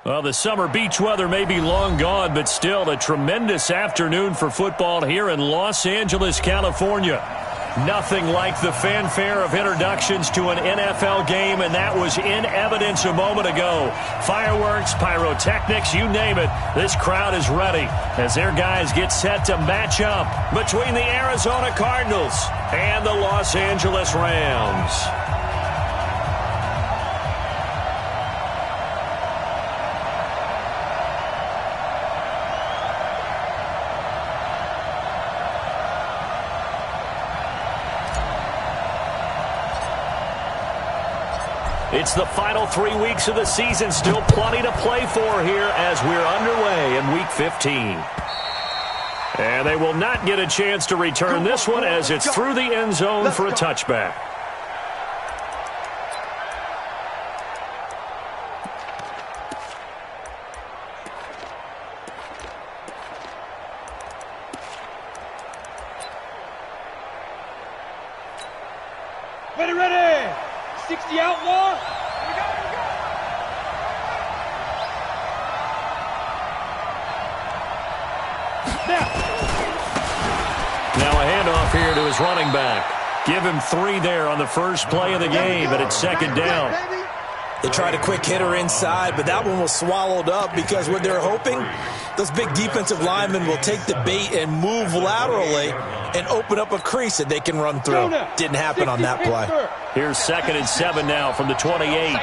Well, the summer beach weather may be long gone, but still a tremendous afternoon for football here in Los Angeles, California. Nothing like the fanfare of introductions to an NFL game, and that was in evidence a moment ago. Fireworks, pyrotechnics, you name it. This crowd is ready as their guys get set to match up between the Arizona Cardinals and the Los Angeles Rams. It's the final 3 weeks of the season. Still plenty to play for here as we're underway in Week 15. And they will not get a chance to return this one as it's through the end zone for a touchback. Ready. 60 outlaw. Now a handoff here to his running back. Give him 3 there on the first play of the game, but it's second down. They tried a quick hitter inside, but that one was swallowed up because what they're hoping, those big defensive linemen will take the bait and move laterally and open up a crease that they can run through. Didn't happen on that play. Here's 2nd and 7 now from the 28.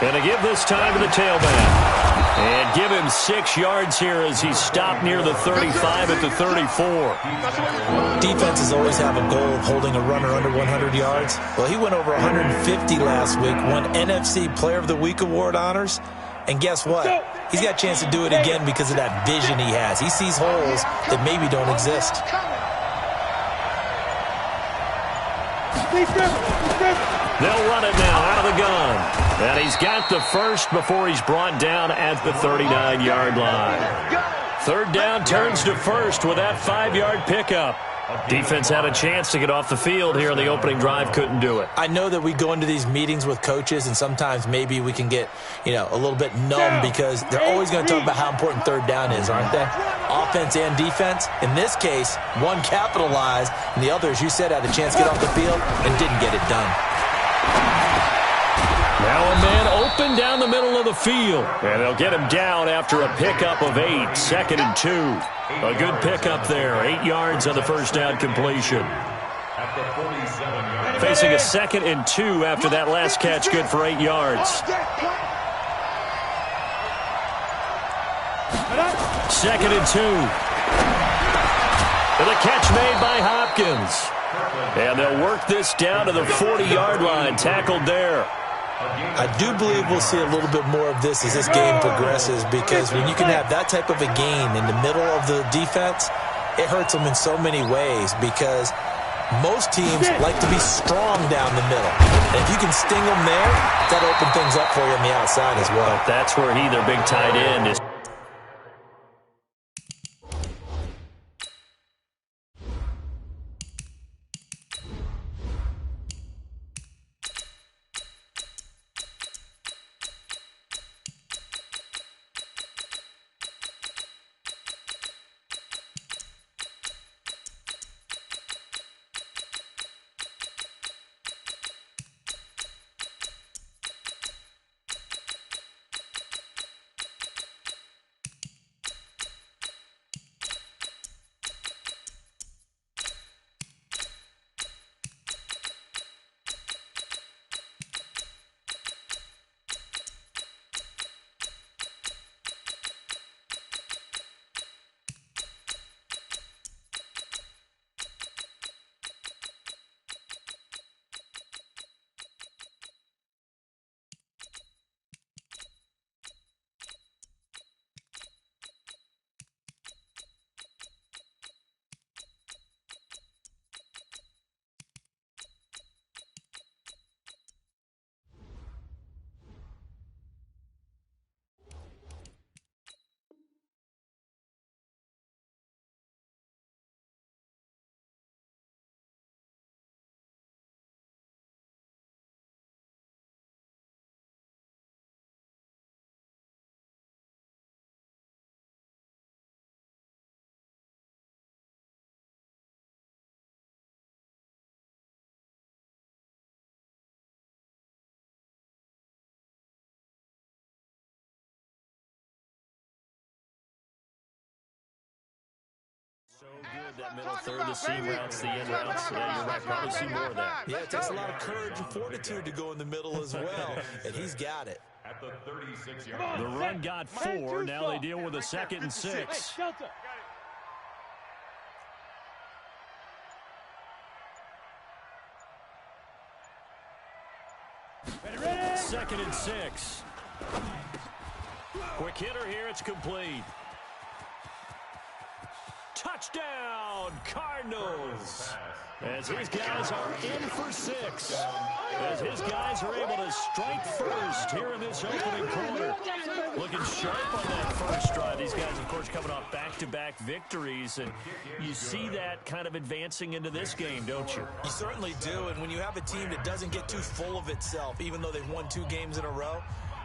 And to give this time to the tailback. And give him 6 yards here as he's stopped near the 35 at the 34. Defenses always have a goal of holding a runner under 100 yards. Well, he went over 150 last week, won NFC Player of the Week award honors. And guess what? He's got a chance to do it again because of that vision he has. He sees holes that maybe don't exist. They'll run it now out of the gun. And he's got the first before he's brought down at the 39-yard line. 3rd down turns to first with that 5-yard pickup. Defense had a chance to get off the field here in the opening drive, couldn't do it. I know that we go into these meetings with coaches, and sometimes maybe we can get, a little bit numb because they're always going to talk about how important 3rd down is, aren't they? Offense and defense. In this case, one capitalized, and the other, as you said, had a chance to get off the field and didn't get it done. Now a man open down the middle of the field. And they'll get him down after a pickup of 8. 2nd and 2. A good pickup there. 8 yards on the first down completion. Facing a 2nd and 2 after that last catch, good for 8 yards. 2nd and 2. And the catch made by Hopkins. And they'll work this down to the 40-yard line. Tackled there. I do believe we'll see a little bit more of this as this game progresses because when you can have that type of a gain in the middle of the defense, it hurts them in so many ways because most teams like to be strong down the middle. And if you can sting them there, that'll open things up for you on the outside as well. That's where their big tight end, is. Good, that middle third, the seam routes, the in routes. Yeah, you're right, probably see more of that. Yeah, it takes a lot of courage and fortitude to go in the middle as well, and he's got it. At the 36-yard line. The run got 4. Now they deal with a 2nd and 6. Second and 6. Quick hitter here. It's complete. Touchdown, Cardinals. As his guys are in for 6. As his guys are able to strike first here in this opening quarter. Looking sharp on that first drive. These guys, of course, coming off back-to-back victories. And you see that kind of advancing into this game, don't you? You certainly do. And when you have a team that doesn't get too full of itself, even though they've won 2 games in a row,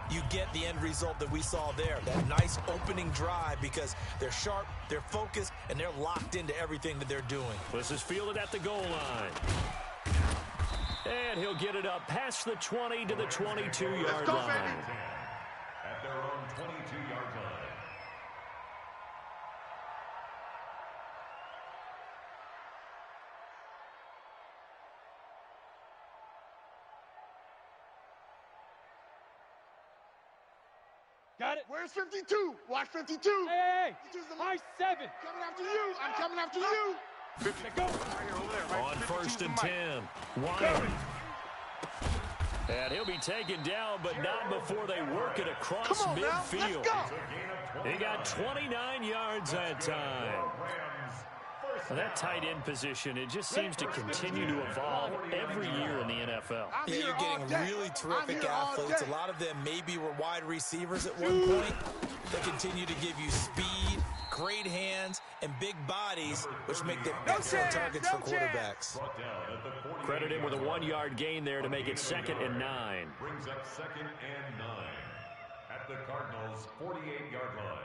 you get the end result that we saw there. That nice opening drive because they're sharp, they're focused, and they're locked into everything that they're doing. This is fielded at the goal line. And he'll get it up past the 20 to the 22-yard line. At their own 22-yard line. Got it. Where's 52? Watch 52. Hey, high 7. Coming after you. I'm coming after you. 50. Go. On 1st and 10. Wyatt. And he'll be taken down, but not before they work it across midfield. He got 29 yards that time. And that tight end position, it just seems to continue to evolve every year in the NFL. Yeah, you're getting really terrific athletes. A lot of them maybe were wide receivers at one point. They continue to give you speed, great hands, and big bodies, which make them excellent targets for quarterbacks. Credit him with a 1-yard gain there to make it 2nd and 9. Brings up 2nd and 9 at the Cardinals' 48-yard line.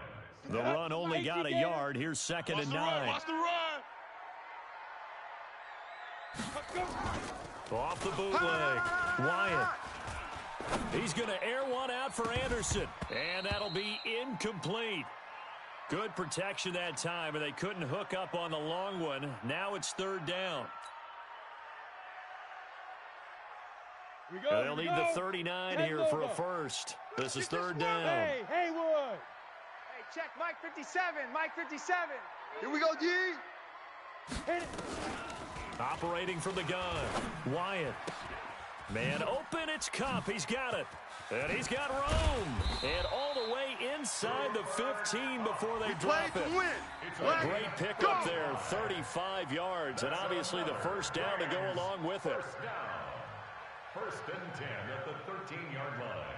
The run only got a yard. Here's 2nd and 9. Watch the run. Off the bootleg. Wyatt. He's going to air one out for Anderson. And that'll be incomplete. Good protection that time, and they couldn't hook up on the long one. Now it's 3rd down. They'll need the 39 here for a first. This is 3rd down. Hey, Haywood. Hey, check Mike 57. Mike 57. Here we go, D. Hit it. Operating from the gun. Wyatt. Man open, it's Cup. He's got it. And he's got room. And all the way inside the 15 before they drop it. A great pickup there, 35 yards. And obviously the first down to go along with it. First and 10 at the 13-yard line.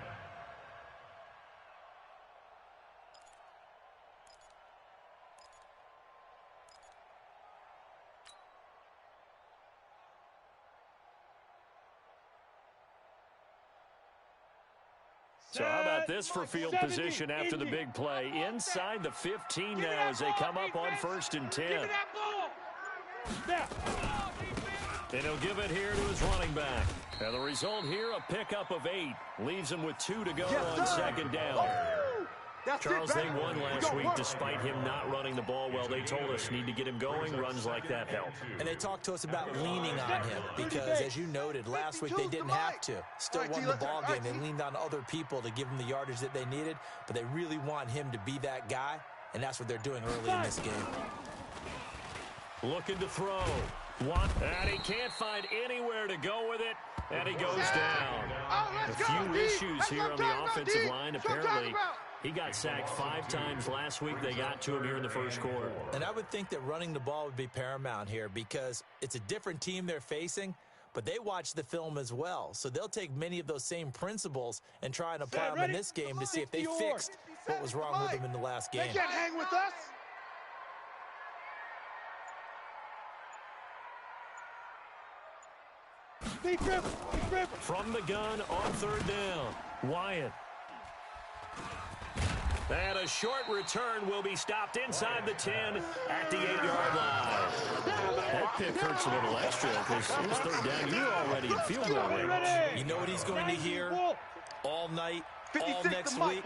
So how about this for field position after the big play? Inside the 15 now as they come up on 1st and 10. And he'll give it here to his running back. And the result here, a pickup of 8. Leaves him with 2 to go on 2nd down. Charles, they won last week despite him not running the ball well. They told us need to get him going. Runs like that help. And they talked to us about leaning on him because, as you noted, last week they didn't have to. Still won the ball game. They leaned on other people to give them the yardage that they needed, but they really want him to be that guy, and that's what they're doing early in this game. Looking to throw. And he can't find anywhere to go with it, and he goes down. A few issues here on the offensive line. Apparently, he got sacked 5 times last week. They got to him here in the first quarter. And I would think that running the ball would be paramount here because it's a different team they're facing, but they watch the film as well. So they'll take many of those same principles and try and apply them in this game to see if they fixed what was wrong with them in the last game. They can't hang with us. From the gun on 3rd down. Wyatt. And a short return will be stopped inside the 10 at the 8-yard line. That pick hurts a little extra because it was 3rd down. You're already in field goal range. You know what he's going to hear all night? all next week,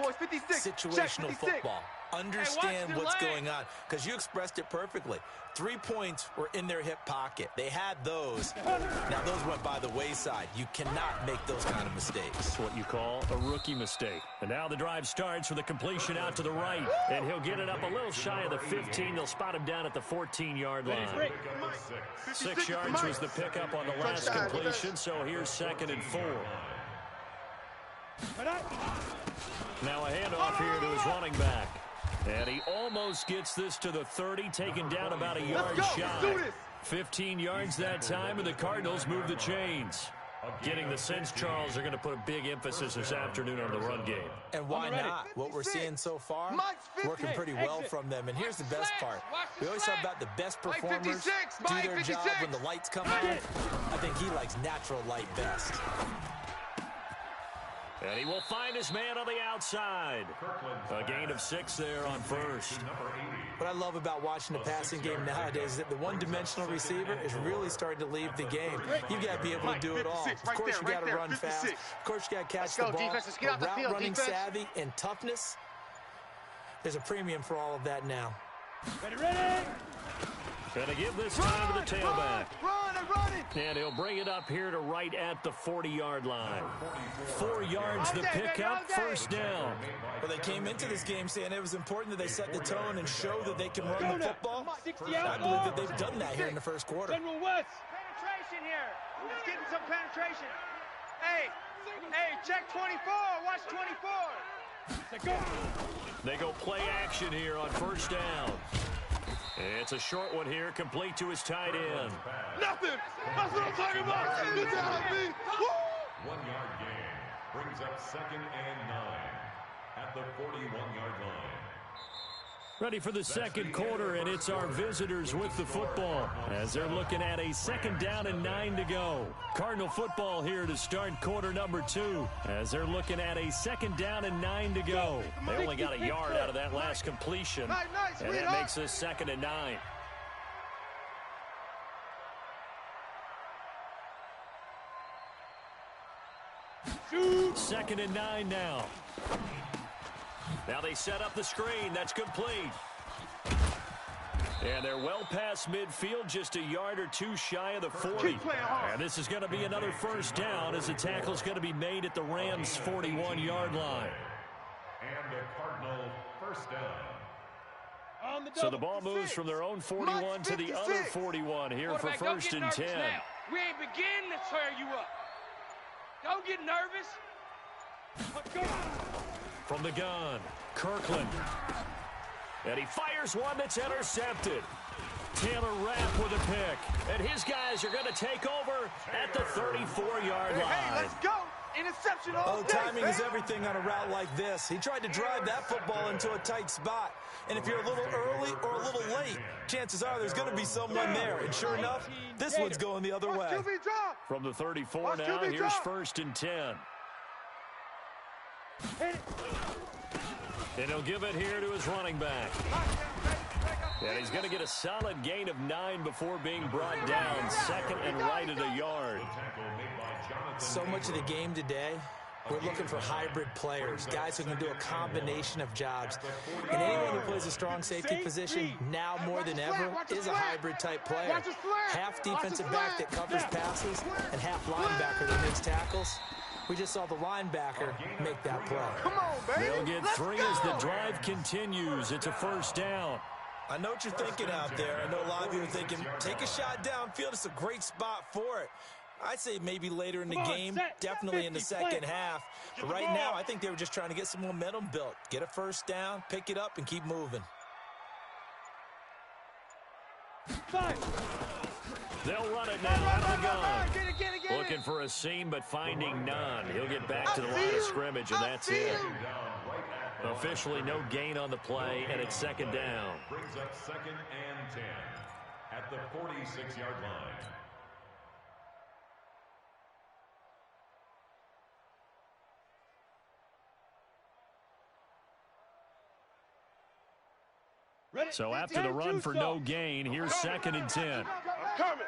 situational football. Understand what's going on, because you expressed it perfectly. 3 points were in their hip pocket. They had those. Now, those went by the wayside. You cannot make those kind of mistakes. That's what you call a rookie mistake. And now the drive starts with a completion out to the right, and he'll get it up a little shy of the 15. They'll spot him down at the 14-yard line. 6 yards was the pickup on the last completion, so here's 2nd and 4. Now a handoff here to his running back. And he almost gets this to the 30, taken down about a yard shy. 15 yards that time, and the Cardinals move the chains. Getting the sense, Charles, they're going to put a big emphasis this afternoon on the run game. And why not? What we're seeing so far, working pretty well from them. And here's the best part. We always talk about the best performers do their job when the lights come on. I think he likes natural light best. And he will find his man on the outside. A gain of 6 there on first. What I love about watching the passing game nowadays is that the one-dimensional receiver is really starting to leave the game. You've got to be able to do it all. Of course, you got to run fast. Of course, you got to catch the ball. But route running savvy and toughness, there's a premium for all of that now. Ready! Going to give this time to the tailback. Run it! And he'll bring it up here to right at the 40-yard line. 4 yards the pickup, first down. Well, they came into this game saying it was important that they set the tone and show that they can run the football. I believe that they've done that here in the first quarter. General West. Penetration here. Let's get some penetration. Hey, check 24. Watch 24. They go play action here on first down. It's a short one here, complete to his tight end. Nothing! That's what I'm talking about! Good job, B! 1 yard gain brings up 2nd and 9 at the 41-yard line. Ready for the second quarter, and it's our visitors with the football as they're looking at a 2nd down and 9 to go. Cardinal football here to start quarter number 2 as they're looking at a 2nd down and 9 to go. They only got a yard out of that last completion, and that makes this 2nd and 9. Second and 9 now. Now they set up the screen. That's complete. And they're well past midfield, just a yard or 2 shy of the 40. And this is going to be another first down as the tackle's going to be made at the Rams' 41-yard line. And a Cardinal first down. So the ball moves from their own 41 to the other 41 here for first and 10. We ain't beginning to tear you up. Don't get nervous. From the gun, Kirkland. And he fires one that's intercepted. Taylor Rapp with a pick. And his guys are going to take over at the 34-yard line. Hey, let's go! Interception all day, timing is everything on a route like this. He tried to drive that football into a tight spot. And if you're a little early or a little late, chances are there's going to be someone there. And sure enough, this one's going the other way. From the 34 now, here's first and 10. And he'll give it here to his running back. And he's going to get a solid gain of 9 before being brought down. 2nd and right at a yard. So much of the game today, we're looking for hybrid players, guys who can do a combination of jobs. And anyone who plays a strong safety position, now more than ever, is a hybrid-type player. Half defensive back that covers passes and half linebacker that makes tackles. We just saw the linebacker make that play. Come on, baby. They'll get 3 as the drive continues. It's a first down. I know what you're thinking out there. I know a lot of you are thinking, take a shot downfield. It's a great spot for it. I'd say maybe later in the game, definitely in the second half. But right now, I think they were just trying to get some momentum built. Get a first down, pick it up, and keep moving. They'll run it now out of the gun. Looking for a seam, but finding none. He'll get back to the line of scrimmage, and that's it. Officially no gain on the play, and it's second down. Brings up 2nd and 10 at the 46-yard line. So after the run for no gain, here's 2nd and 10. Coming.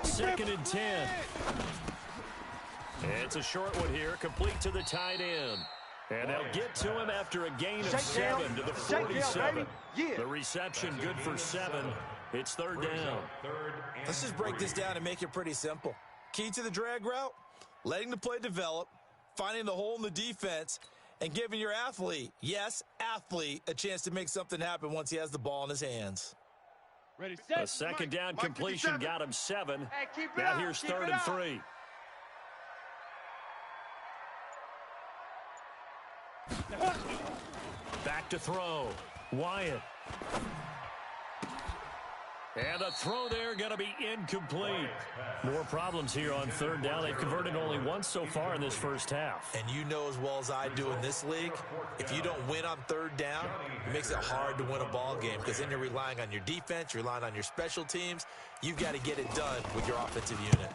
Second and 10. It's a short one here, complete to the tight end. And they'll get to him after a gain of 7 to the 47. The reception good for 7. It's third down. Let's just break this down and make it pretty simple. Key to the drag route, letting the play develop, finding the hole in the defense, and giving your athlete, yes, athlete, a chance to make something happen once he has the ball in his hands. Ready, set. A second down completion got him 7. Now here's third and 3. Back to throw. Wyatt. And the throw there going to be incomplete. More problems here on third down. They've converted only once so far in this first half. And you know as well as I do in this league, if you don't win on third down, it makes it hard to win a ball game because then you're relying on your defense, you're relying on your special teams. You've got to get it done with your offensive unit.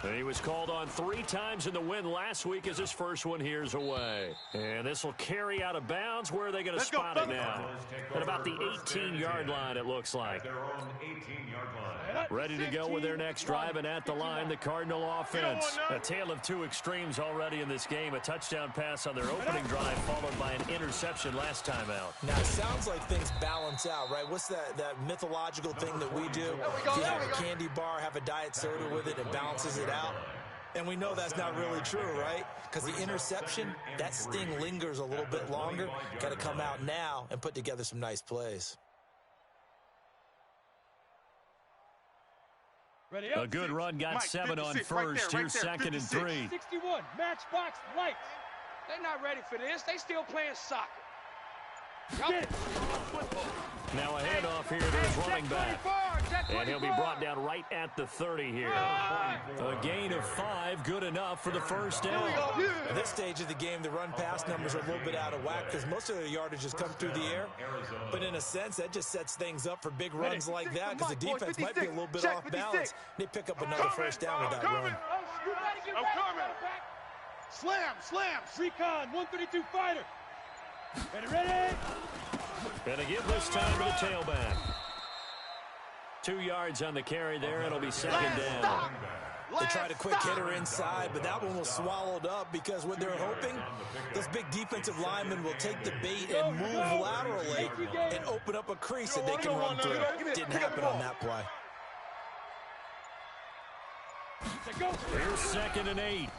And he was called on 3 times in the win last week as his first one here's away. And this will carry out of bounds. Where are they going to spot it now? At about the 18-yard line, it looks like. Ready to go with their next drive, and at the line, the Cardinal offense. A tale of 2 extremes already in this game. A touchdown pass on their opening drive, followed by an interception last time out. Now, it sounds like things balance out, right? What's that mythological thing that we do? If you have a candy bar, have a diet soda with it, it balances it out. And we know that's not really true, right? Because the interception, that sting lingers a little bit longer. Got to come out now and put together some nice plays. Ready, up. A good run got 7 on first. Here's second and 3. 61, matchbox lights. They're not ready for this. They still playing soccer. Now a handoff here to his running back. And he'll be brought down right at the 30 here. A gain of 5, good enough for the first down. At this stage of the game, the run-pass numbers are a little bit out of whack because most of their yardage has come through the air. But in a sense, that just sets things up for big runs like that because the defense might be a little bit off balance. They pick up another first down with that run. I'm coming. Slam. Recon, 132 fighter. Ready. And again this time to the tailback. 2 yards on the carry there. It'll be second down. They tried a quick hitter inside, but that one was swallowed up because what they're hoping, those big defensive linemen will take the bait and move laterally and open up a crease that they can run through. Didn't happen on that play. Here's second and 8.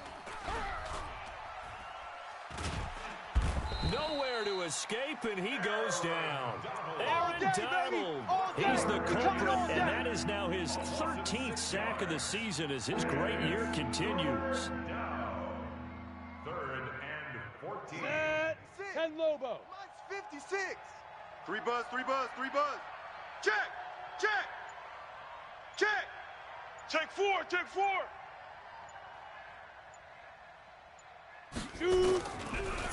Nowhere to escape, and he goes down. Aaron Donald, he's the culprit, and that is now his 13th sack of the season as his great year continues. Third and 14. 10 Lobo. 56. 3 buzz. Check. Check 4.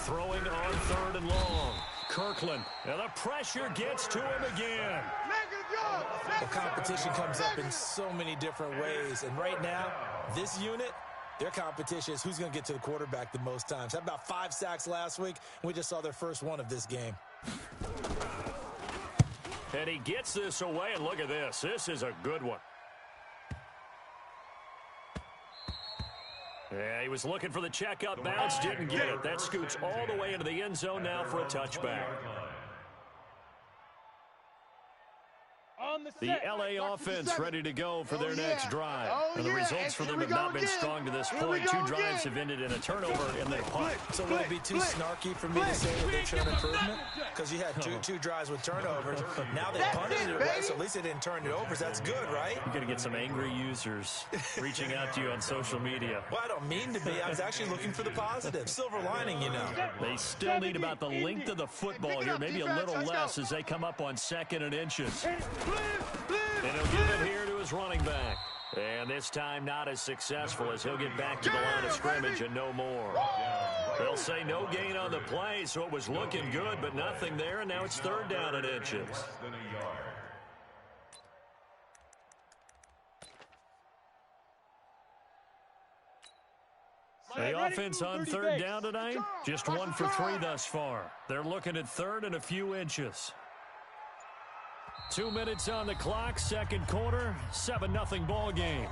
Throwing on third and long. Kirkland, and the pressure gets to him again. The competition comes up in so many different ways, and right now, this unit, their competition is who's going to get to the quarterback the most times. Had about 5 sacks last week, and we just saw their first one of this game. And he gets this away, and look at this. This is a good one. Yeah, he was looking for the check-up bounce, didn't get it. That scoots all the way into the end zone now for a touchback. The LA offense ready to go for their next drive. And the results for them have not been strong to this point. 2 drives have ended in a turnover and then a punt. So would it be too snarky for me to say that they've shown improvement? Because you had two drives with turnovers. Now they punted it away, so at least they didn't turn it over. So that's good, right? You're going to get some angry users reaching out to you on social media. Well, I don't mean to be. I was actually looking for the positive. Silver lining, you know. They still need about the length of the football here, maybe a little less as they come up on 2nd and inches. And he'll give it here to his running back. And this time not as successful as he'll get back to the line of scrimmage and no more. They'll say no gain on the play, so it was looking good, but nothing there, and now it's third down and inches. The offense on third down tonight, just 1 for 3 thus far. They're looking at third and a few inches. 2 minutes on the clock, second quarter, 7-0 ball game.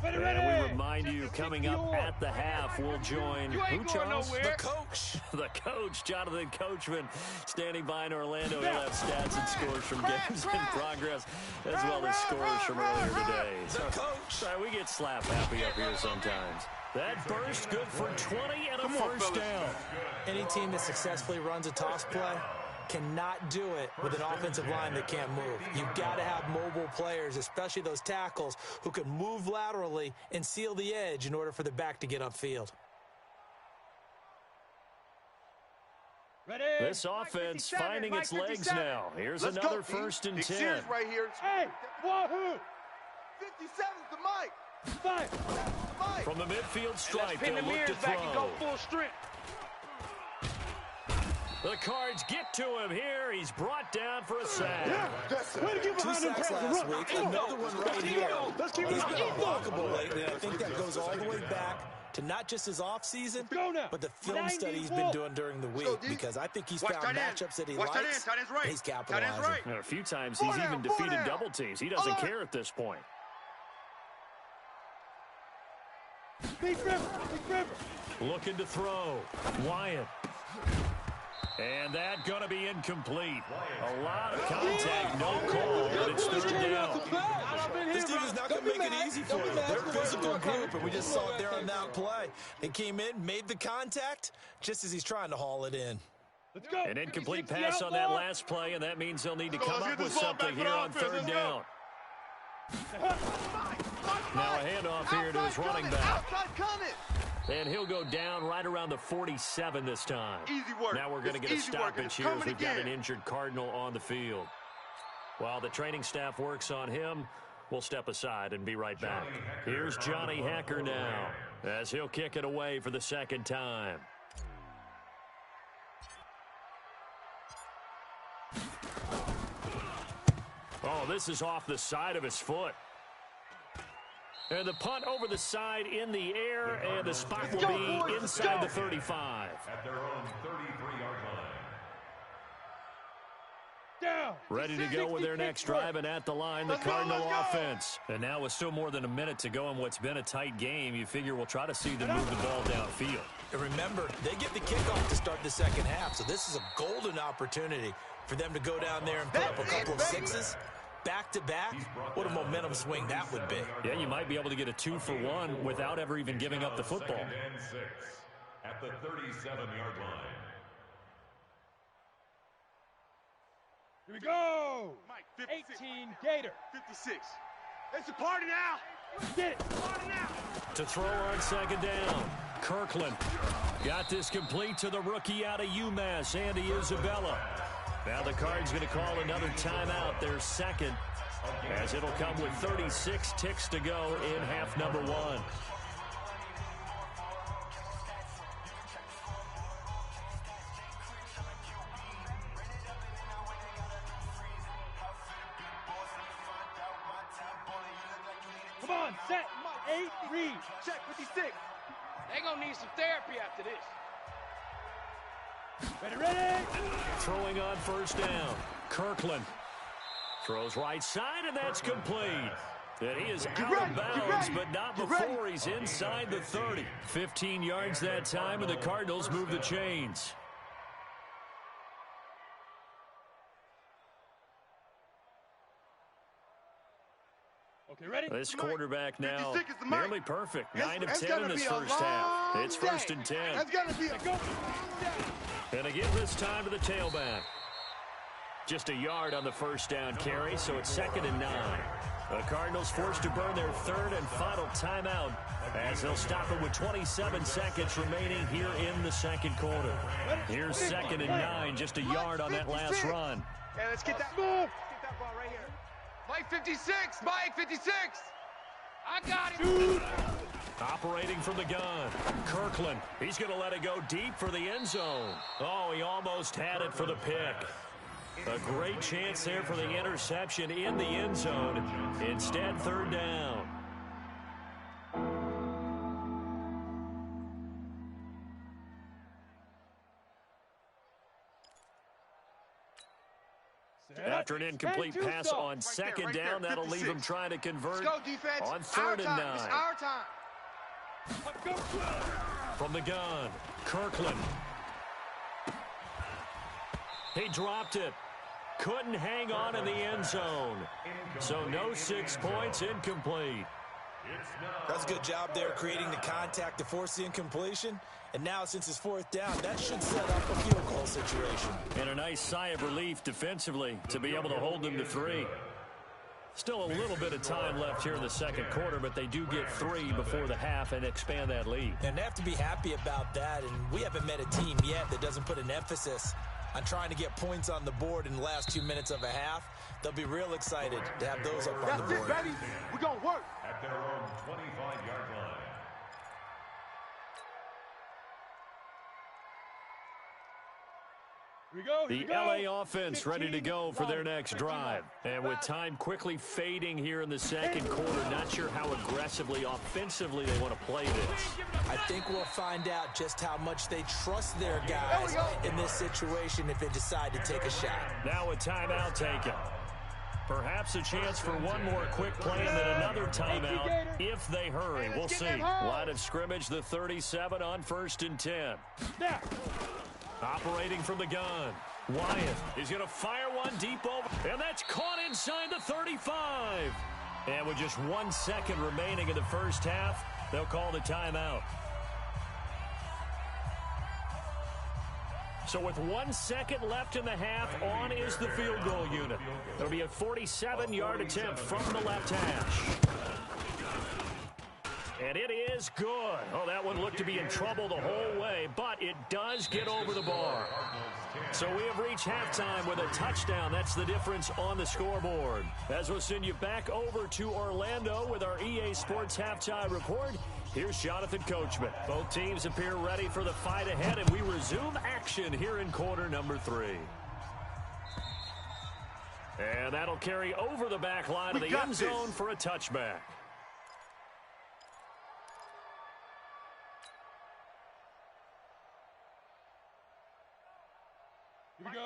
And we remind you, coming up at the half, we'll join who, Charles? The coach. The coach, Jonathan Coachman, standing by in Orlando. He'll have stats and scores from games in progress, as well as scores from earlier today. The coach. Sorry, we get slap happy up here sometimes. That burst good for 20 and a first down. Any team that successfully runs a toss play cannot do it with an offensive line that can't move. You've got to have mobile players, especially those tackles, who can move laterally and seal the edge in order for the back to get upfield. Ready? This offense finding its legs now. Here's another first and 10. Right here. Hey, wahoo! 57's the mic. Five. From the midfield Let's stripe, pin they'll the look to mirrors back and go throw. full strength. The Cards get to him here. He's brought down for a sack. Way to get 2 behind him, sacks press and last run. week, another one right here. Let's keep it He's been up. unblockable lately, and I think that goes all the way back to not just his offseason, Go now. but the film study he's been doing during the week, because I think he's found matchups that he likes, and he's capitalizing. And a few times he's even defeated double teams. He doesn't care at this point. Big River. Looking to throw. Wyatt. And that going to be incomplete. A lot of contact, no call, but it's third down. This team is not going to make it easy for them. They're a physical group, and we just saw it there on that play. They came in, made the contact, just as he's trying to haul it in. Let's go. An incomplete pass on that last play, and that means they'll need to come up with something here on third down. Now a handoff here to his running back. And he'll go down right around the 47 this time. Easy work. Now we're going to get a stoppage here as we've got an injured Cardinal on the field. While the training staff works on him, we'll step aside and be right back. Here's Johnny Hacker now as he'll kick it away for the second time. Oh, this is off the side of his foot. And the punt over the side in the air, and the spot will be inside the 35. At their own 33-yard line. Down. Ready to go with their next drive, and at the line, the Cardinal offense. And now with still more than a minute to go in what's been a tight game, you figure we'll try to see them move the ball downfield. And remember, they get the kickoff to start the second half, so this is a golden opportunity for them to go down there and put up a couple of sixes. Back-to-back, what a momentum swing that would be. Yeah, you might be able to get a 2-for-1 without ever even giving up the football. 2nd and 6 at the 37-yard line. Here we go. Mike, 56. 18 Gator. 56. It's a party now. Get it. Party now. To throw on second down, Kirkland got this complete to the rookie out of UMass, Andy Isabella. Now the Cards going to call another timeout, their second, as it'll come with 36 ticks to go in half number 1. Come on, set. 8, read. Check 56. They're going to need some therapy after this. Ready. Throwing on first down, Kirkland throws right side, and that's complete. And he is out of bounds, but not before he's inside the 30. 15 yards that time, and the Cardinals move the chains. Okay, ready? This quarterback now 56 is the mark. nearly perfect. 9 of It's 10 in gonna this be a first half. long It's first day. and 10. That's gonna be a Go. And again this time to the tailback. Just a yard on the first down carry, so it's 2nd and 9. The Cardinals forced to burn their third and final timeout as they'll stop it with 27 seconds remaining here in the second quarter. Here's 2nd and 9, just a yard on that last run. Hey, let's get that. Move. Let's get that ball right here. Mike 56. Mike 56. I got him. Operating from the gun, Kirkland. He's going to let it go deep for the end zone. Oh, he almost had it for the pick. A great chance there for the interception in the end zone. Instead, third down. after an incomplete pass on second down. That'll leave him trying to convert Let's go, defense. on third and 9. It's our time. From the gun, Kirkland. He dropped it. Couldn't hang on in the end zone. So no 6 points, incomplete. That's a good job there creating the contact to force the incompletion. And now since it's 4th down, that should set up a field goal situation. And a nice sigh of relief defensively to be able to hold them to 3. Still a little bit of time left here in the second quarter, but they do get 3 before the half and expand that lead. And they have to be happy about that. And we haven't met a team yet that doesn't put an emphasis on trying to get points on the board in the last 2 minutes of a half. They'll be real excited to have those up on the board. That's it, baby. We're going to work. At their own 25-yard line. The LA offense ready to go for their next drive. And with time quickly fading here in the second quarter, not sure how aggressively, offensively they want to play this. I think we'll find out just how much they trust their guys in this situation if they decide to take a shot. Now a timeout taken. Perhaps a chance for one more quick play and then another timeout if they hurry. We'll see. Line of scrimmage, the 37 on 1st and 10. Operating from the gun. Wyatt is going to fire one deep over. And that's caught inside the 35. And with just 1 second remaining in the first half, they'll call the timeout. So with 1 second left in the half, on is the field goal unit. It'll be a 47-yard attempt from the left hash. And it is good. Oh, that one looked to be in trouble the whole way, but it does get over the bar. So we have reached halftime with a touchdown. That's the difference on the scoreboard. As we'll send you back over to Orlando with our EA Sports Halftime Report, here's Jonathan Coachman. Both teams appear ready for the fight ahead, and we resume action here in quarter number 3. And that'll carry over the back line of the end zone for a touchback.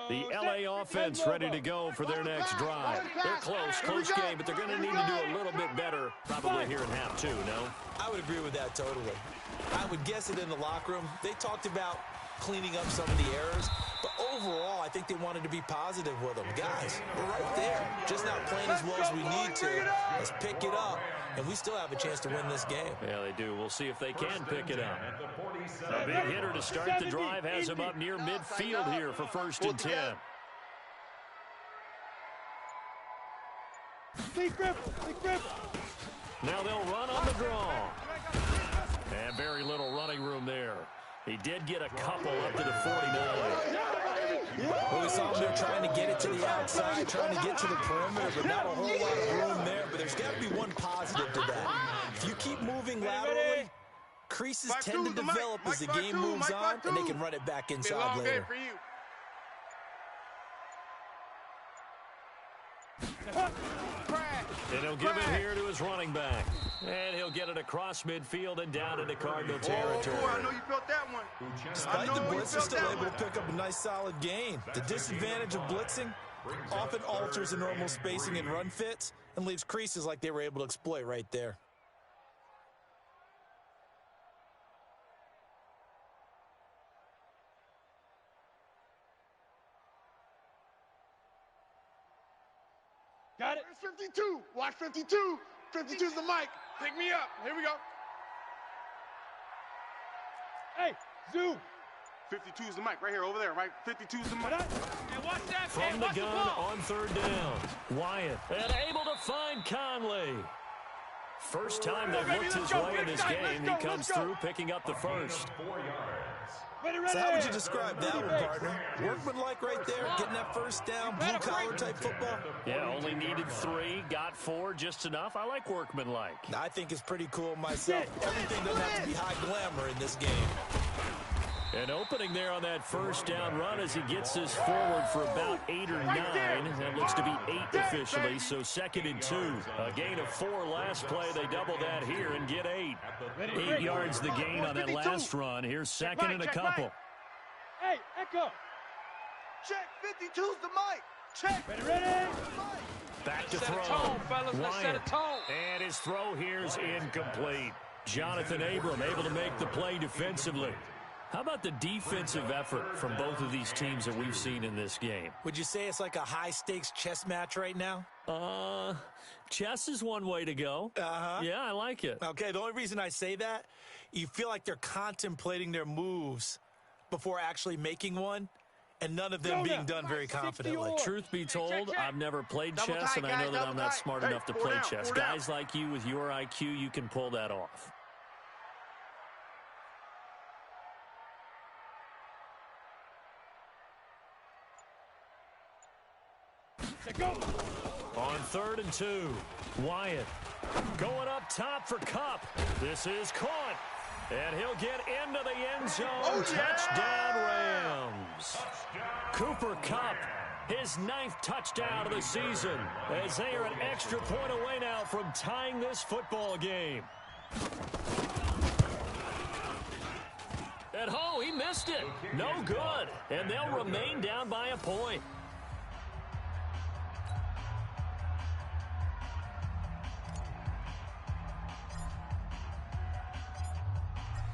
The LA offense ready to go for their next drive. They're close game, but they're going to need to do a little bit better probably here in half 2, no? I would agree with that totally. I would guess it in the locker room. They talked about cleaning up some of the errors, but overall, I think they wanted to be positive with them. Guys, we're right there. Just not playing as well as we need to. Let's pick it up, and we still have a chance to win this game. Yeah, they do. We'll see if they can pick it up. A big hitter to start the drive has him up near midfield here for 1st and 10. Now they'll run on the draw. And very little running room there. He did get a couple up to the 49. Well, we saw him there trying to get it to the outside, trying to get to the perimeter, but not a whole lot of room there. But there's got to be one positive to that. If you keep moving laterally, creases tend to develop as the game moves on, and they can run it back inside later. And he'll give it here to his running back. And he'll get it across midfield and down into Cardinal territory. I know you felt that one. Despite the blitz, they're still able to pick up a nice solid gain. The disadvantage of blitzing often alters the normal spacing and run fits and leaves creases like they were able to exploit right there. Got it. It's 52. Watch 52. 52's the mic. Pick me up. Here we go. Hey, zoom. 52's the mic right here, over there, right? 52's the mic. Hey, watch that, From the gun on 3rd down. Wyatt and able to find Conley. First time they've looked his way in this game. He comes through picking up the first. 4 yards. So how would you describe that one, partner? Workmanlike right there, getting that first down, blue-collar type football? Yeah, only needed 3, got 4, just enough. I like workmanlike. I think it's pretty cool myself. Everything doesn't have to be high glamour in this game. An opening there on that first down run as he gets this forward for about 8 or 9. That looks to be 8 officially, so 2nd and 2. A gain of 4 last play. They double that here and get 8. 8 yards the gain on that last run. Here's 2nd and a couple. Hey, Echo. Check, 52's the mic. Check. Ready. Back to Set throw. a tone, fellas. Let's set a Wyatt. tone. And his throw here is incomplete. Jonathan Abram able to make the play defensively. How about the defensive effort from both of these teams that we've seen in this game? Would you say it's like a high-stakes chess match right now? Chess is one way to go. Yeah, I like it. Okay, the only reason I say that, you feel like they're contemplating their moves before actually making one, and none of them being done very confidently. Truth be told, I've never played Double chess, tight, and I know guys, that I'm double not tight. smart Hey, enough to four play down, chess. four down. Guys like you with your IQ, you can pull that off. Go. On 3rd and 2, Wyatt going up top for Kupp. This is caught, and he'll get into the end zone. Oh, yeah! Touchdown, Rams. Cooper Kupp, his 9th touchdown of the season, as they are an extra point away now from tying this football game. And oh, he missed it. No good, and they'll remain down by a point.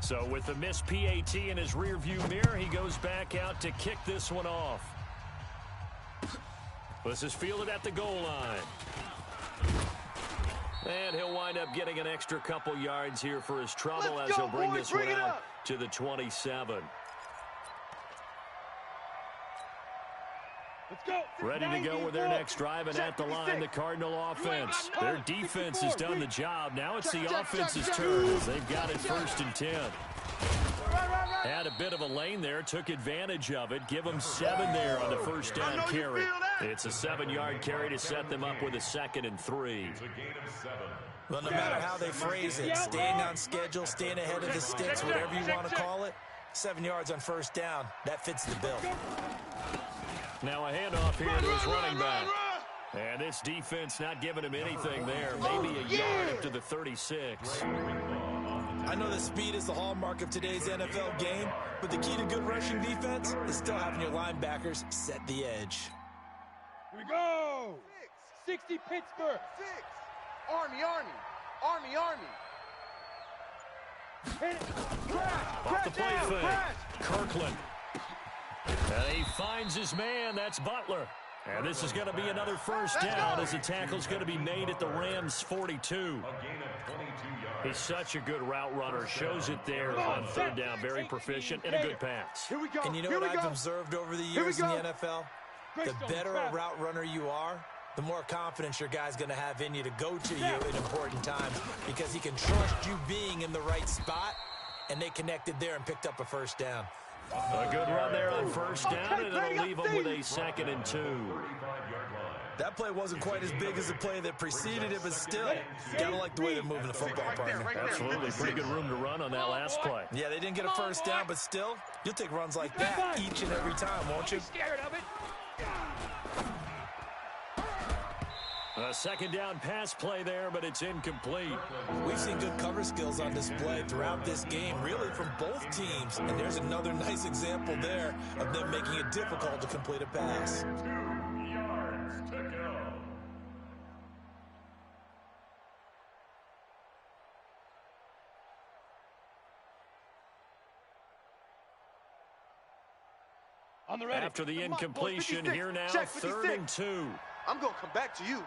So with the missed PAT in his rearview mirror, he goes back out to kick this one off. This is fielded at the goal line. And he'll wind up getting an extra couple yards here for his trouble as he'll bring this one out to the 27. Let's go. Ready to go with their next drive, and at the line, the Cardinal offense. Their defense has done the job. Now it's the offense's turn as they've got it 1st and 10. Had a bit of a lane there, took advantage of it. Give them 7 there on the 1st down carry. It's a 7-yard carry to set them up with a 2nd and 3. Well, no matter how they phrase it, staying on schedule, staying ahead of the sticks, whatever you want to call it, 7 yards on 1st down, that fits the bill. Now a handoff here to his running back. And this defense not giving him anything there. Maybe a yard up to the 36. I know that speed is the hallmark of today's NFL game, but the key to good rushing defense is still having your linebackers set the edge. Here we go. 60 Pittsburgh. 6. Army. Hit it. Off the play fake. Kirkland. And he finds his man. That's Butler. And this is going to be another 1st down as the tackle's going to be made at the Rams' 42. He's such a good route runner. Shows it there on 3rd down. Very proficient and a good pass. Here we go. And you know what I've observed over the years in the NFL? The better a route runner you are, the more confidence your guy's going to have in you to go to you in important times because he can trust you being in the right spot, and they connected there and picked up a 1st down. A good run there on 1st down, and it'll leave them with a 2nd and 2. That play wasn't quite as big as the play that preceded it, but still, you got to like the way they're moving the football, partner. Absolutely. Pretty good room to run on that last play. Yeah, they didn't get a 1st down, but still, you'll take runs like that each and every time, won't you? Scared of it. A 2nd down pass play there, but it's incomplete. We've seen good cover skills on display throughout this game, really from both teams. And there's another nice example there of them making it difficult to complete a pass. 2 yards to go. On the ready. After the incompletion, here now, 3rd and 2. I'm going to come back to you.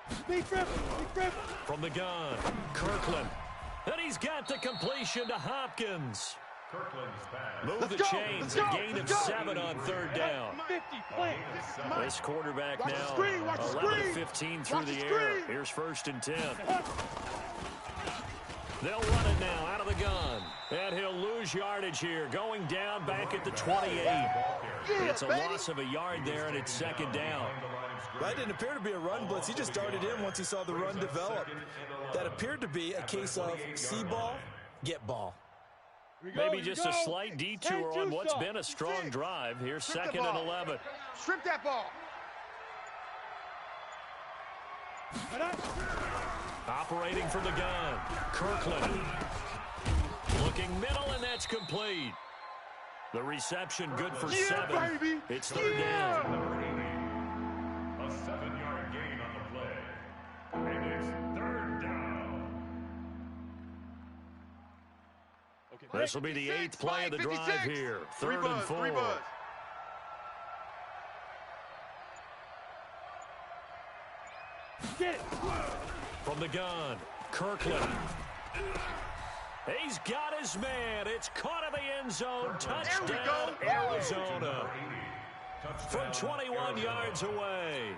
Speed grip. From the gun, Kirkland. And he's got the completion to Hopkins. Kirkland's pass. Move the chains, a gain of 7 on 3rd down. 50 play. This quarterback Watch the now, screen, watch the 11 screen. to 15 through Watch the the air. screen. Here's 1st and 10. They'll run it now out of the gun. And he'll lose yardage here, going down back at the 28. It's a loss of a yard there, and it's 2nd down. That didn't appear to be a run blitz. He just darted in once he saw the run develop. That appered to be a case of see ball, get ball. Maybe just a slight detour on what's been a strong drive. Here's 2nd and 11. Strip that ball. Operating from the gun, Kirkland. Looking middle, and that's complete. The reception good for 7. Baby. It's third down. A 7-yard gain on the play. And it's third down. Okay. This will be the 8th play of the drive here. Third and 4. Get it. From the gun, Kirkland. He's got his man. It's caught in the end zone. Touchdown, Arizona. From 21 yards away.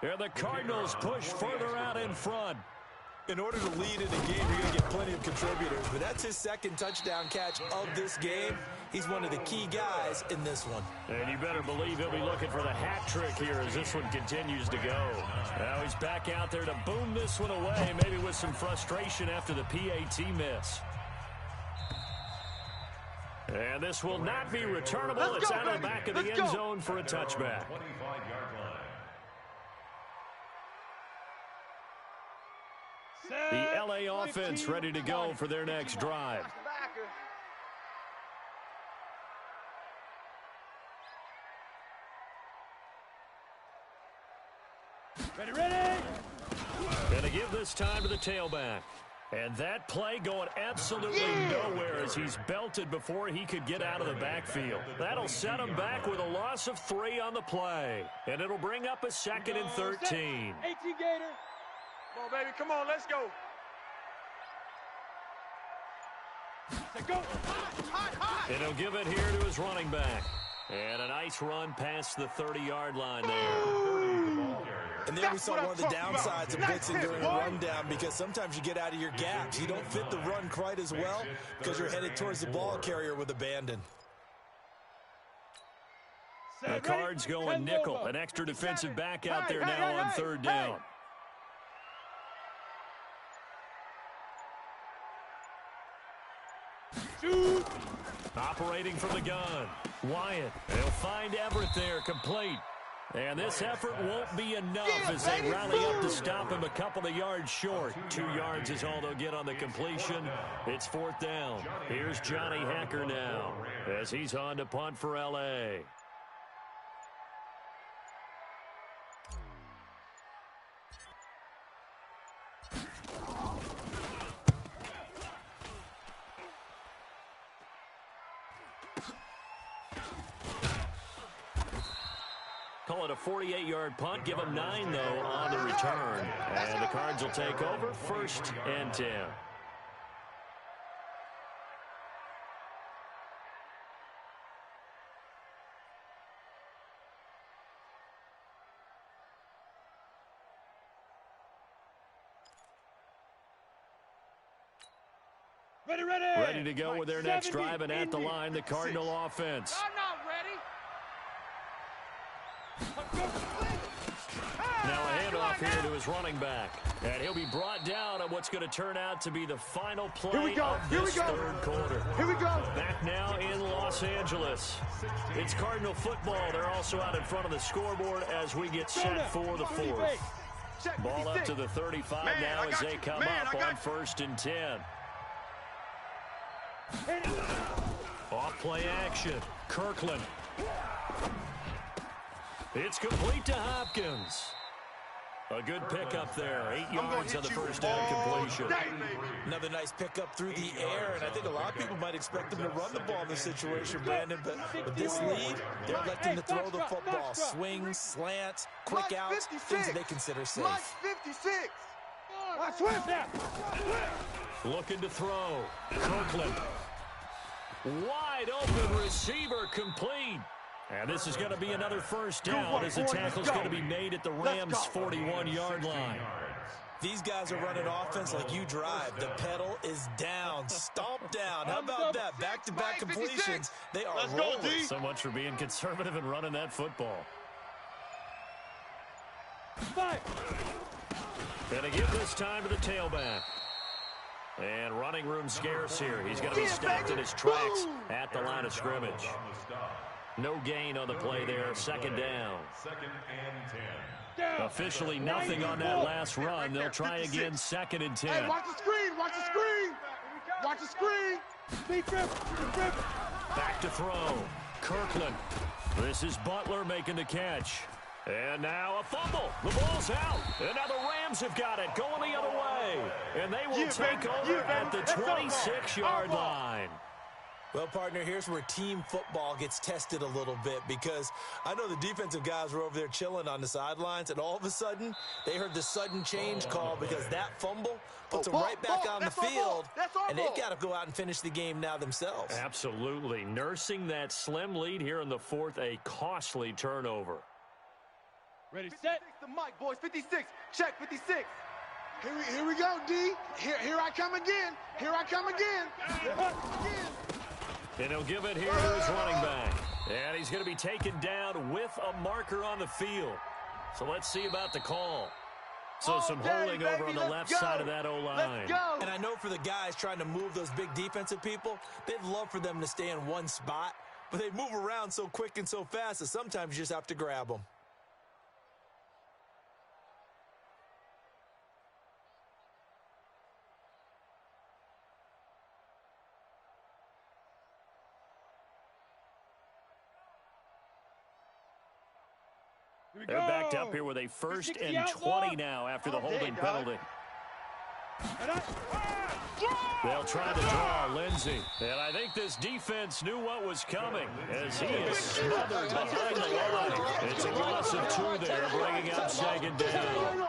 And the Cardinals push further out in front. In order to lead in a game, you're going to get plenty of contributors. But that's his second touchdown catch of this game. He's one of the key guys in this one. And you better believe he'll be looking for the hat trick here as this one continues to go. Now he's back out there to boom this one away, maybe with some frustration after the PAT miss. And this will not be returnable. It's out of the back of the end zone for a touchback. 25-yard line. The LA offense ready to go for their next drive. Ready, ready. And to give this time to the tailback. And that play going absolutely nowhere as he's belted before he could get out of the backfield. That'll set him back with a loss of 3 on the play. And it'll bring up a 2nd and 13. 18 Gator. Come on, baby. Come on, let's go. Go. And he'll give it here to his running back. And a nice run past the 30-yard line there. And there we saw one of the downsides of blitzing during a rundown, because sometimes you get out of your gaps. You don't fit the run quite as well because you're headed towards the ball carrier with abandon. The Cards going nickel. An extra defensive back out there now on third down. Shoot. Operating from the gun. Wyatt. They'll find Everett there, complete. And this effort won't be enough as they rally up to stop him a couple of yards short. 2 yards is all they'll get on the completion. It's 4th down. Here's Johnny Hacker now as he's on to punt for L.A. Call it a 48-yard punt. Give them 9, though, on the return. And the Cards will take over 1st and 10. Ready, ready. Ready to go with their next drive, and at the line, the Cardinal offense. I'm not ready. Now a handoff here to his running back. And he'll be brought down on what's going to turn out to be the final play of this third quarter. Here we go. Back now in Los Angeles. It's Cardinal football. They're also out in front of the scoreboard as we get set for the 4th. Ball up to the 35 now as they come up on 1st and 10. Off play action. Kirkland. It's complete to Hopkins. A good pickup there. 8 yards on the first down completion. Another nice pickup through the air, and I think a lot of people might expect them to run the ball in this situation, Brandon, but with this lead, they're electing to throw the football. Swings, slants, quick outs, things that they consider safe. Mike 56. Watch whip now. Looking to throw. Kirkland. Wide open receiver, complete. And this is going to be another first down as the tackle's going to be made at the Rams' 41-yard line. These guys are running offense like you drive. The pedal is down, stomp down. How about that? Back-to-back completions. They are rolling. So much for being conservative and running that football. And to give this time to the tailback. And running room scarce here. He's going to be stopped in his tracks at the line of scrimmage. No gain on the play there. 2nd down. 2nd and 10. Officially nothing on that last run. They'll try again 2nd and 10. Hey, watch the screen. Watch the screen. Watch the screen. Deep grip. Back to throw. Kirkland. This is Butler making the catch. And now a fumble. The ball's out. And now the Rams have got it going the other way. And they will take over at the 26-yard line. Well, partner, here's where team football gets tested a little bit, because I know the defensive guys were over there chilling on the sidelines, and all of a sudden they heard the sudden change call because that fumble puts them right back on the field, and they've got to go out and finish the game now themselves. Absolutely. Nursing that slim lead here in the fourth, a costly turnover. Ready, set. The mic, boys. 56. Check 56. Here we go, D. Here I come again. Here I come again. And he'll give it here to his running back. And he's going to be taken down with a marker on the field. So let's see about the call. So some holding over on the left side of that O-line. And I know for the guys trying to move those big defensive people, they'd love for them to stay in one spot, but they move around so quick and so fast that sometimes you just have to grab them. They're backed up here with a 1st and 20 now after the holding penalty. They'll try to draw Lindsey. And I think this defense knew what was coming as he is smothered behind the line. It's a loss of 2 there, bringing up 2nd down.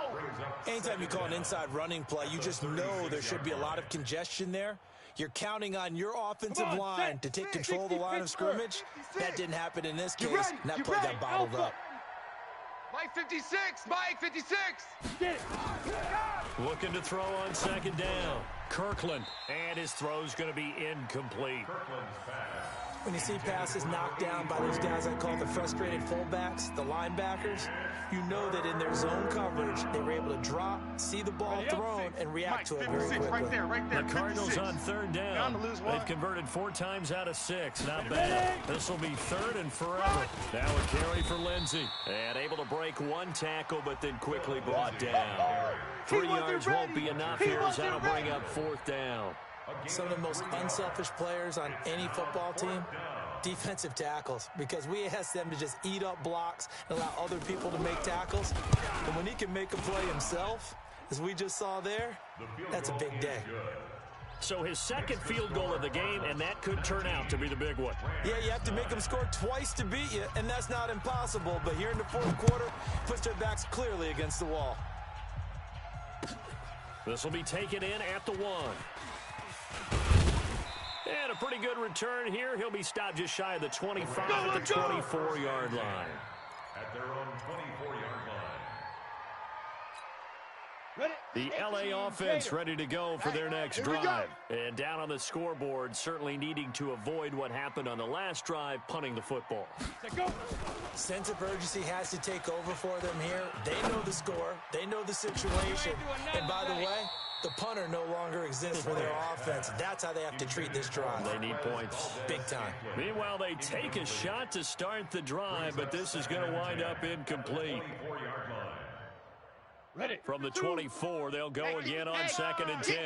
Anytime you call an inside running play, you just know there should be a lot of congestion there. You're counting on your offensive line to take control of the line of scrimmage. That didn't happen in this case, and that play got bottled up. Mike 56! Mike 56! Looking to throw on 2nd down. Kirkland. And his throw's going to be incomplete. When you see passes knocked down by those guys I call the frustrated fullbacks, the linebackers, you know that in their zone coverage, they were able to drop, see the ball thrown, and react to it very quickly. Right there. The Cardinals on 3rd down. They've converted 4 times out of 6. Not bad. This will be 3rd and forever. Now a carry for Lindsey. And able to break 1 tackle, but then quickly brought down. 3 yards won't be enough here as that'll bring up 4th down. Some of the most unselfish players on any football team, defensive tackles, because we ask them to just eat up blocks and allow other people to make tackles. And when he can make a play himself, as we just saw there, that's a big day. So his 2nd field goal of the game, and that could turn out to be the big one. Yeah, you have to make them score twice to beat you, and that's not impossible. But here in the 4th quarter, puts their backs clearly against the wall. This will be taken in at the 1. And a pretty good return here. He'll be stopped just shy of the 25 at the 24-yard line. At their own 24-yard line. The L.A. offense ready to go for their next drive. And down on the scoreboard, certainly needing to avoid what happened on the last drive, punting the football. Sense of urgency has to take over for them here. They know the score. They know the situation. And by the way, the punter no longer exists for their offense. That's how they have to treat this drive. They need points. Big time. Meanwhile, they take a shot to start the drive, but this is going to wind up incomplete. From the 24, they'll go again on 2nd and 10.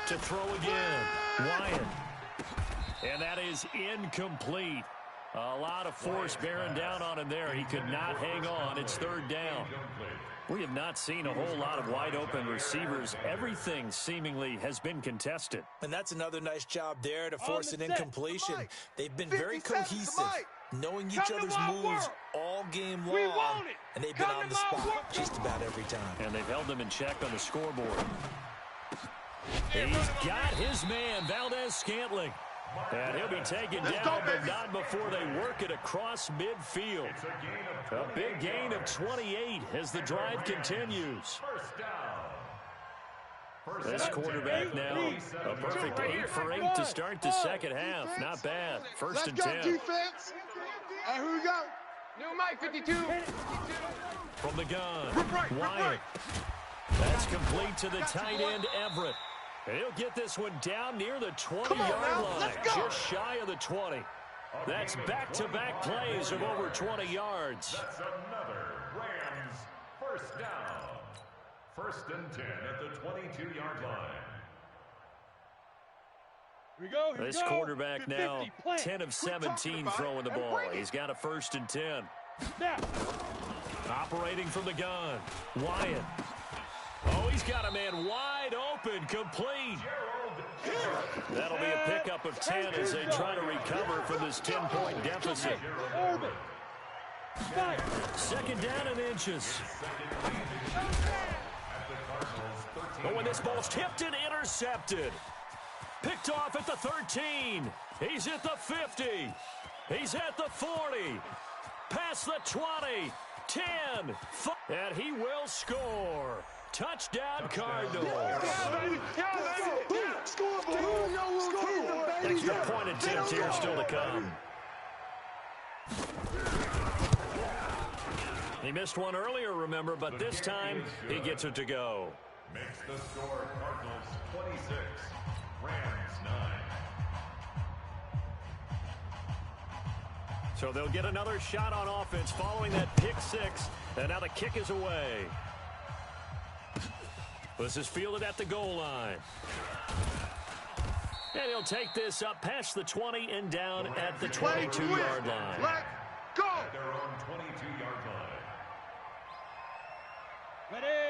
To throw again, Wyatt. And that is incomplete. A lot of force bearing down on him there. He could not hang on. It's 3rd down. We have not seen a whole lot of wide-open receivers. Everything seemingly has been contested. And that's another nice job there to force an incompletion. They've been very cohesive, knowing each other's moves all game long, and they've been on the spot just about every time. And they've held them in check on the scoreboard. He's got his man, Valdez-Scantling. And he'll be taken down, but not before they work it across midfield. A big gain of 28 as the drive continues. This quarterback now, a perfect 8 for 8 to start the 2nd half. Not bad. 1st and 10. Defense. Here we go. New Mike 52. From the gun, Wyatt. That's complete to the tight end, Everett. And he'll get this one down near the 20-yard line, just shy of the 20. That's back-to-back plays of over 20 yards. That's another Rams 1st down. 1st and 10 at the 22-yard line. This quarterback now 10 of 17 throwing the ball. He's got a 1st and 10. Operating from the gun. Wyatt. Oh, he's got a man wide open, complete. That'll be a pickup of 10 as they try to recover from this 10-point deficit. 2nd down and inches. Oh, and this ball's tipped and intercepted. Picked off at the 13. He's at the 50. He's at the 40. Past the 20. 10. And he will score. Touchdown, Cardinals. Extra point attempt here still to come. He missed one earlier, remember, but this time he gets it to go. Makes the score Cardinals 26, Rams 9. So they'll get another shot on offense following that pick 6, and now the kick is away. This is fielded at the goal line. And he'll take this up past the 20 and down at the 22-yard line. Let's go! At their own 22-yard line.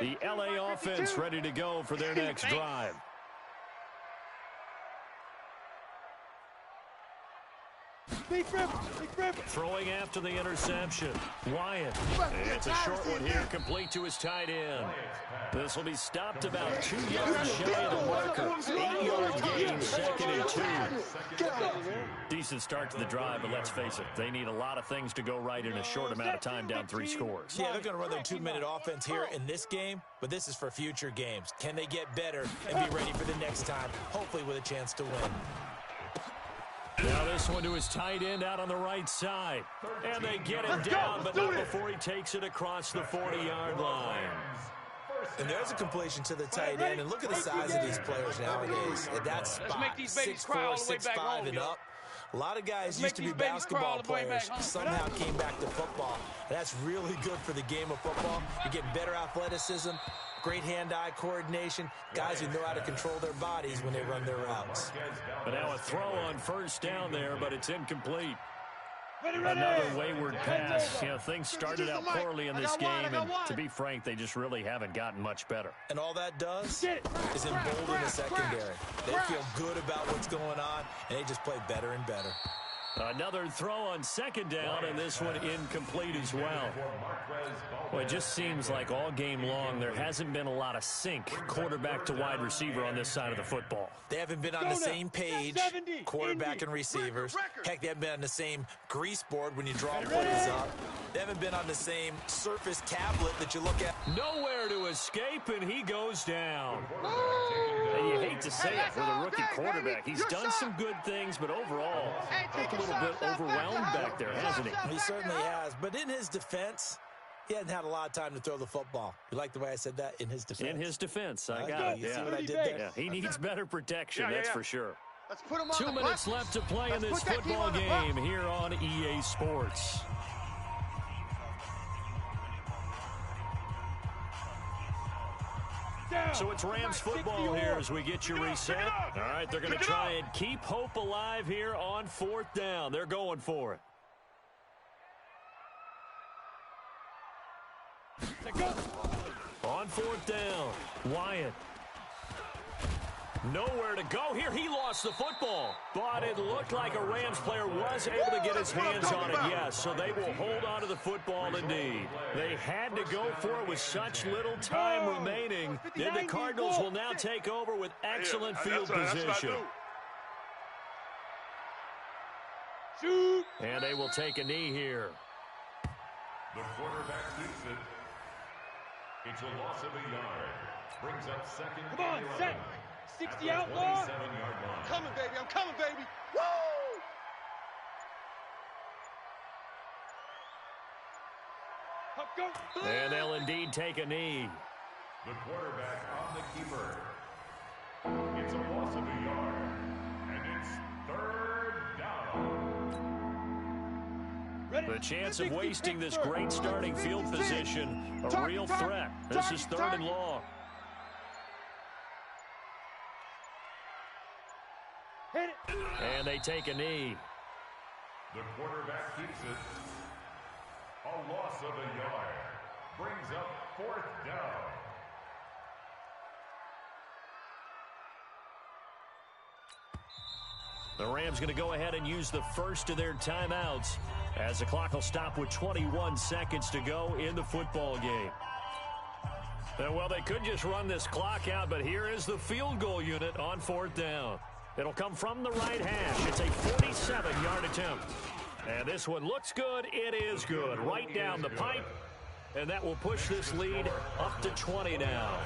The LA offense ready to go for their next drive. Throwing after the interception. Wyatt. It's a short one here, complete to his tight end. This will be stopped about 2 yards shy of the marker. 8-yard gain, 2nd and 2. Decent start to the drive, but let's face it, they need a lot of things to go right in a short amount of time down 3 scores. Yeah, they're going to run their 2-minute offense here in this game, but this is for future games. Can they get better and be ready for the next time, hopefully with a chance to win? Now this one to his tight end out on the right side. And they get him down, but not before he takes it across the 40-yard line. And there's a completion to the tight end. And look at the size of these players nowadays. At that spot, 6'4", 6'5", and up. A lot of guys used to be basketball players, somehow came back to football. And that's really good for the game of football. You're getting better athleticism, great hand-eye coordination, guys who know how to control their bodies when they run their routes. But now a throw on 1st down there, but it's incomplete. Another wayward pass. You know, things started out poorly in this game, and to be frank, they just really haven't gotten much better. And all that does is embolden the secondary. They feel good about what's going on, and they just play better and better. Another throw on 2nd down, and this one incomplete as well. Well, it just seems like all game long there hasn't been a lot of sync quarterback to wide receiver on this side of the football. They haven't been on the same page, quarterback and receivers. Heck, they haven't been on the same grease board when you draw plays up. They haven't been on the same surface tablet that you look at. Nowhere to escape, and he goes down. And you hate to say it for the rookie quarterback. He's done some good things, but overall, looked a little bit overwhelmed back there, hasn't he? He certainly has. But in his defense, he hasn't had a lot of time to throw the football. You like the way I said that? In his defense. In his defense, I got it. You see what I did there? Yeah, he needs better protection, that's for sure. Let's put him on 2 minutes left to play in this football game here on EA Sports. So it's Rams football here as we get you reset. All right, they're going to try and keep hope alive here on 4th down. They're going for it. On 4th down, Wyatt. Nowhere to go here. He lost the football, but it looked like a Rams player was able to get his hands on it, yes. So they will hold on to the football indeed. They had to go for it with such little time remaining. Then the Cardinals will now take over with excellent field position. And they will take a knee here. The quarterback keeps it. It's a loss of a yard. Brings up 2nd and 11. Set. 60 outlaw. I'm coming, baby. I'm coming, baby. Woo! And they'll indeed take a knee. The quarterback on the keeper. It's a loss of a yard. And it's 3rd down. The chance of wasting this great starting field position, a real threat. This is 3rd and long. Hit it. And they take a knee. The quarterback keeps it. A loss of a yard. Brings up 4th down. The Rams going to go ahead and use the first of their timeouts as the clock will stop with 21 seconds to go in the football game. Well, they could just run this clock out, but here is the field goal unit on 4th down. It'll come from the right hash. It's a 47-yard attempt. And this one looks good. It is good. Right down the pipe. And that will push this lead up to 20 now.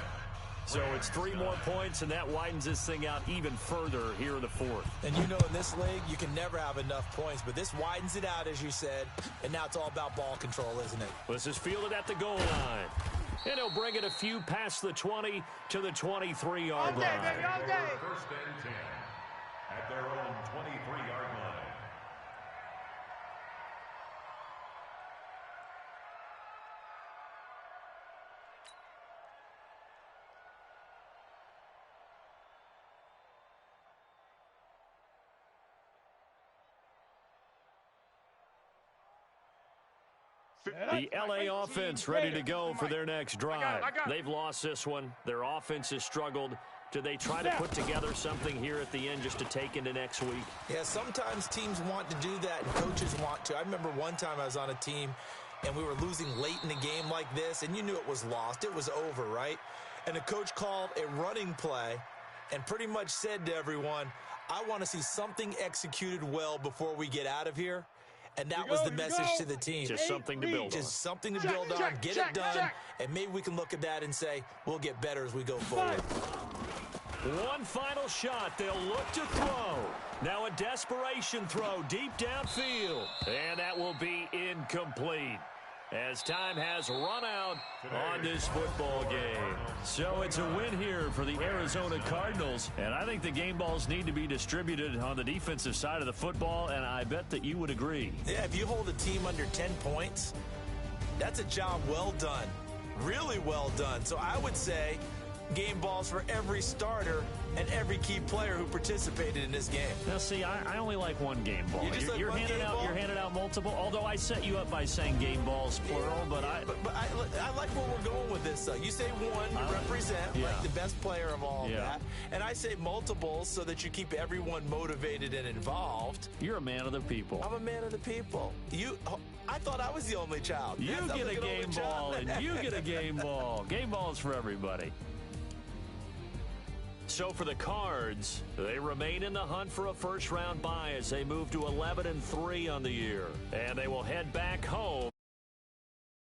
So it's 3 more points, and that widens this thing out even further here in the 4th. And you know, in this league, you can never have enough points, but this widens it out, as you said, and now it's all about ball control, isn't it? This is fielded at the goal line. And he'll bring it a few past the 20 to the 23-yard line. First and 10 at their own 23-yard line. The L.A. offense ready to go for their next drive. They've lost this one. Their offense has struggled. Do they try to put together something here at the end just to take into next week? Yeah, sometimes teams want to do that, and coaches want to. I remember one time I was on a team, and we were losing late in the game like this, and you knew it was lost. It was over, right? And the coach called a running play and pretty much said to everyone, I want to see something executed well before we get out of here. And that was the message to the team. Just something to build on. Just something to build on, get it done, and maybe we can look at that and say, we'll get better as we go forward. One final shot. They'll look to throw. Now a desperation throw deep downfield. And that will be incomplete, as time has run out on this football game. So it's a win here for the Arizona Cardinals. And I think the game balls need to be distributed on the defensive side of the football, and I bet that you would agree. Yeah, if you hold a team under 10 points, that's a job well done. Really well done. So I would say game balls for every starter and every key player who participated in this game. Now, see, I only like one game ball. You're handing out multiple, although I set you up by saying game balls, plural, but I like where we're going with this, though. You say one to represent, like the best player of all that, and I say multiples so that you keep everyone motivated and involved. You're a man of the people. I'm a man of the people. I thought I was the only child. You get a game ball, and you get a game ball. Game balls for everybody. So for the Cards, they remain in the hunt for a first-round bye as they move to 11-3 on the year. And they will head back home